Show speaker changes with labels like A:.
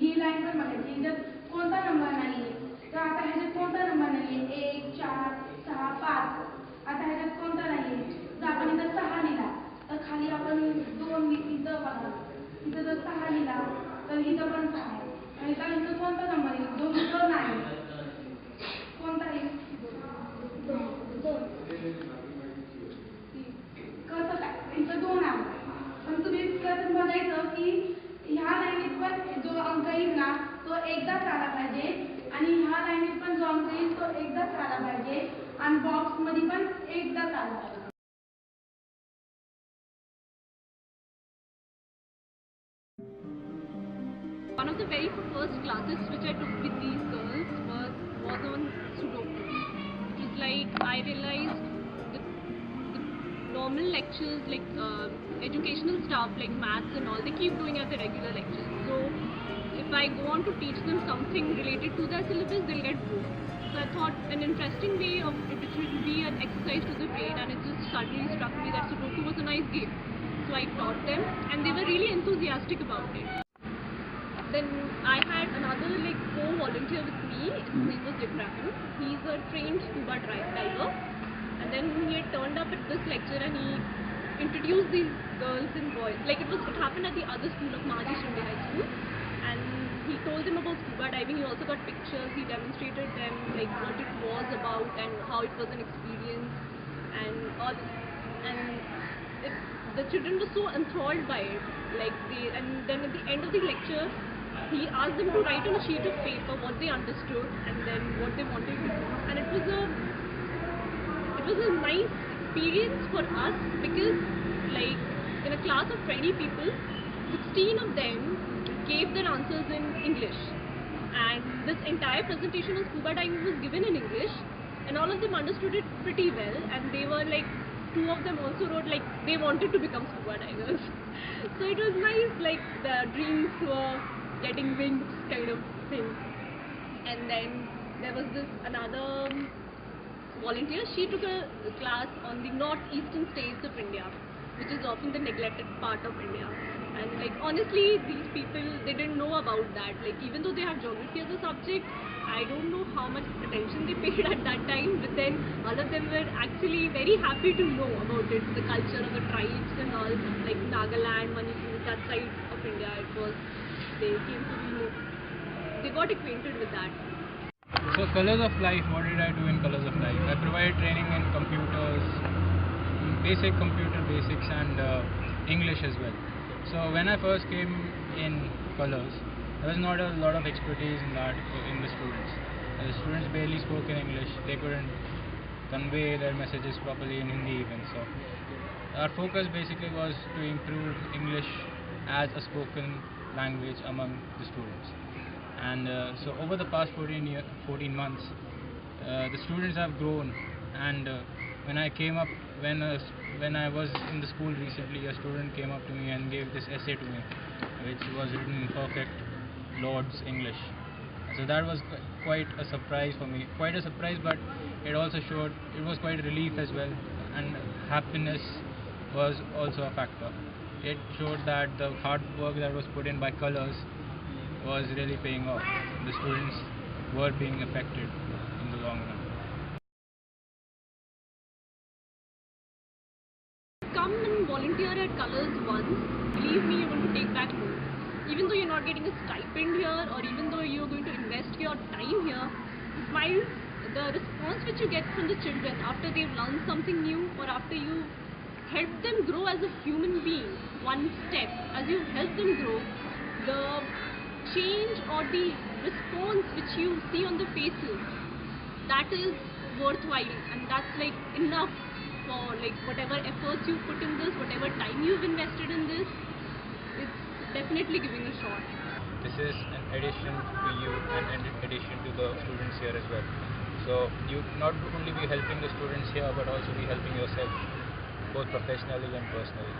A: ही line पण बघायची, ह्याच्यात कोणता नंबर नाहीये, तर आता ह्याच्यात कोणता नंबर नाहीये, 1 4 6 5. आता ह्याच्यात कोणता नाहीये, जर आपण इथं 6 लिहिला तर खाली आपण 2 इथं बघा, इथं जर 6 लिहिला तर इथं पण 6 आहे. आणि इथं कोणता नंबर येईल, 2 इथं नाही, कोणता येईल, 2. कसं काय, इथं 2 आहे. पण तुम्ही प्रथम बघायचं की ह्या लाईनीत पण जो अंक येईल ना तो एकदाच आला पाहिजे, आणि ह्या लाईनीत पण जो अंक येईल तो एकदाच आला पाहिजे, आणि बॉक्स मध्ये पण एकदाच आला पाहिजे.
B: One of the very first classes which I took with these girls was on Sudoku. It was like I realized the normal lectures like educational stuff like maths and all, they keep doing as a regular lectures. So if I go on to teach them something related to their syllabus, they'll get bored. So I thought an interesting way of it would be an exercise to the brain, and it just suddenly struck me that Sudoku was a nice game. So I taught them, and they were really enthusiastic about it. Then I had another like co-volunteer with me. His name was Diprakan. He's a trained scuba diver, and then he had turned up at this lecture and he introduced these girls and boys. Like it happened at the other school of Mahaji Shinde High School, and he told them about scuba diving. He also got pictures. He demonstrated them like what it was about and how it was an experience and all. And the children were so enthralled by it. And then at the end of the lecture, he asked them to write on a sheet of paper what they understood and then what they wanted to do. And it was a nice experience for us because like in a class of 20 people, 16 of them gave their answers in English. And this entire presentation on scuba diving was given in English, and all of them understood it pretty well, and they were like, two of them also wrote like they wanted to become scuba divers. So it was nice, like the dreams were getting wings kind of thing. And then there was this another volunteer. She took a class on the northeastern states of India, which is often the neglected part of India. And like honestly, these people, they didn't know about that. Like even though they have geography as a subject, I don't know how much attention they paid at that time. But then all of them were actually very happy to know about it, the culture of the tribes and all, like Nagaland, Manipur, that side of India. It was, they came to know, they got acquainted with that.
C: So Colors of Life, what did I do in Colors of Life? I provided training in computers, basic computer basics, and English as well. So when I first came in Colors, there was not a lot of expertise in that in the students. The students barely spoke in English. They couldn't convey their messages properly in Hindi even. So our focus basically was to improve English as a spoken language among the students. And so over the past 14 months, the students have grown. And when I came up, when I was in the school recently, a student came up to me and gave this essay to me, which was written in perfect Lord's English. So that was quite a surprise for me. Quite a surprise, but it also showed, it was quite a relief as well. And happiness was also a factor. It showed that the hard work that was put in by Colors was really paying off. The students were being affected in the long run.
B: Come and volunteer at Colors once, believe me, you're going to take back more. Even though you're not getting a stipend here, or even though you're going to invest your time here, the response which you get from the children after they've learned something new, or after you help them grow as a human being, one step, as you help them grow, the change or the response which you see on the faces, that is worthwhile, and that's like enough for like whatever efforts you put in this, whatever time you've invested in this. It's definitely giving a shot.
C: This is an addition to you and an addition to the students here as well. So you not only be helping the students here, but also be helping yourself, both professionally and personally.